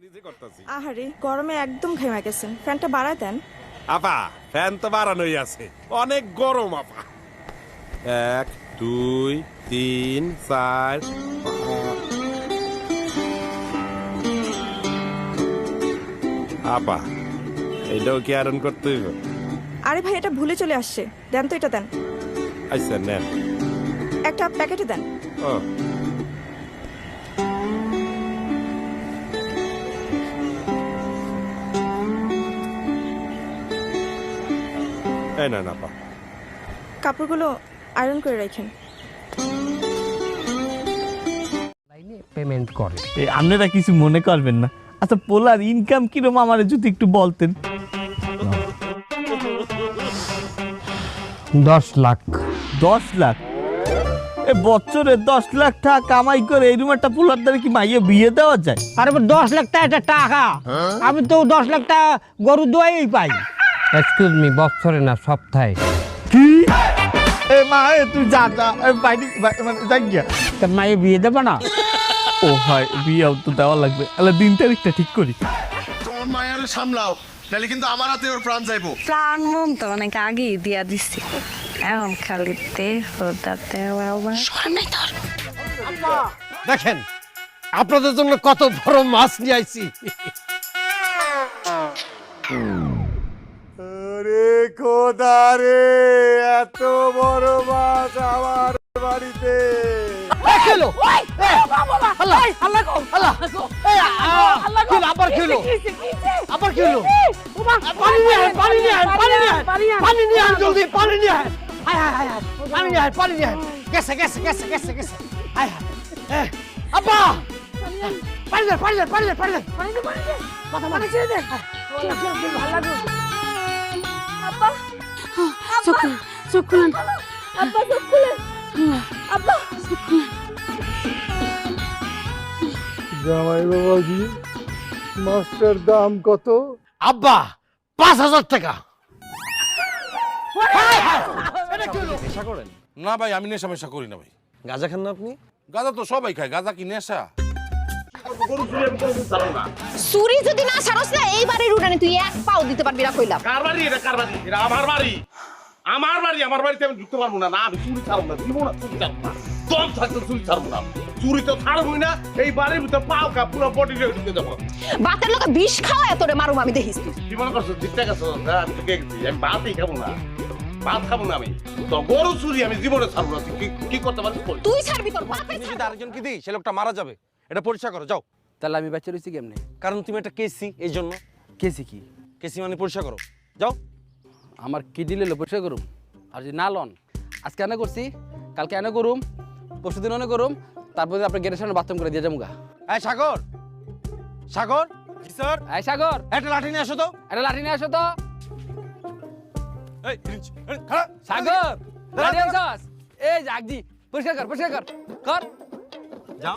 নিজে করতেছি। আহারে গরমে একদম ঘেমে গেছেন, ফ্যানটা বাড়ায় দেন। আপা ফ্যান তো বাড়ানোই আছে, অনেক গরম আপা। 1 2 3 4 আপা এইটাও কি আয়রন করতে হইব? আরে ভাই এটা ভুলে চলে আসছে, দেন তো এটা দেন। আচ্ছা নেন। একটা প্যাকেটে দেন। ও এই না আপা। কাপড়গুলো আয়রন করে রাখেন। পেমেন্ট করে। আপনারা কিছু মনে করবেন না। আচ্ছা পোলার ইনকাম কিরম আমারে যদি একটু বলতেন। 10 লাখ। 10 লাখ? এ বছরে 10 লাখ টাকা কামাই করে এইরকম একটা পোলার দ্বারা কি মাইয়ে বিয়ে দেওয়া যায়? আরে 10 লাখ টাকা টাকা, আমি তো 10 লাখ টাকা গরু দোয়াই পাই। এক্সকিউজ মি, বছরে না সপ্তাহে। কি এ মা এ তুই যা যা বাইরে মানে যাই গিয়া। তা মাইয়ে বিয়ে দেবে না? ও হয় বিয়েও তো দেওয়া লাগবে। তাহলে দিন তারিখটা ঠিক করি। তোমার মায়ের সামলাও, নাহলে কিন্তু আমার হাতে ওর প্রাণ যাইবো। প্রাণ মন তো অনেক আগেই দিয়া দিছি, এখন খালি দেহটাতে দেখেন আপনাদের জন্য কত বড় মাছ নিয়ে আইছি। আরে খোদা রে, এত বড় মাছ আমার বাড়িতে। জামাই বাবাজি, মাছটার দাম কত? আব্বা 5,000 টাকা। না ভাই, আমি নেশা মেশা করি না ভাই। গাঁজা খান না আপনি? গাঁজা তো সবাই খায়, গাঁজা কি নেশা? চুরি যদি না সারস না এই বাড়ির উঠানে তুই এক পাও দিতে পারবি না কইলাম। কার বাড়ি এটা? কার বাড়ি এটা? আমার বাড়ি। আমার বাড়ি, আমার বাড়িতে আমি ঢুকতে পারবো না। না আমি চুরি ছাড়বো না, দিব না চুরি ছাড়বো না। দম থাকতে চুরি ছাড়বো না। চুরি তো ছাড়বই না। এই বাড়ির ভিতরে পাও কা পুরো বডি ঢুকে দেবো। বাতের লোকে বিষ খাওয়া তোরে মারুম আমি দেখিস তুই। কি মনে করছো ঠিক আছে? আমি তো গেছি, আমি ভাতই খাবো না। ভাত খাবো না আমি। তো গরু চুরি আমি জীবনে ছাড়বো না। কি করতে পারিস? তুই ছাড়বি তোর বাপে ছাড়বি। আরেকজন কি দিই, সে লোকটা মারা যাবে, এটা পরীক্ষা করো যাও। তাহলে আমি বাচ্চা রয়েছি কেমনে? কারণ তুমি একটা কেসি, এই জন্য। কেসি কি? কেসি মানে পরীক্ষা করো যাও। আমার কি দিলে পরিষ্কার করুম, আর যদি না লন আজকে এনে করছি, কালকে এনে করুম, পরশু দিন এনে করুম, তারপরে আপনার গেটের সামনে বাথরুম করে দিয়ে যাবো গা। এই সাগর, সাগর। জি স্যার। এই সাগর, একটা লাঠি নিয়ে আসো তো। একটা লাঠি নিয়ে আসো তো। এই খাড়া। সাগর লাঠি আনছস? এই জাগজি পরিষ্কার কর, পরিষ্কার কর, কর। যাও।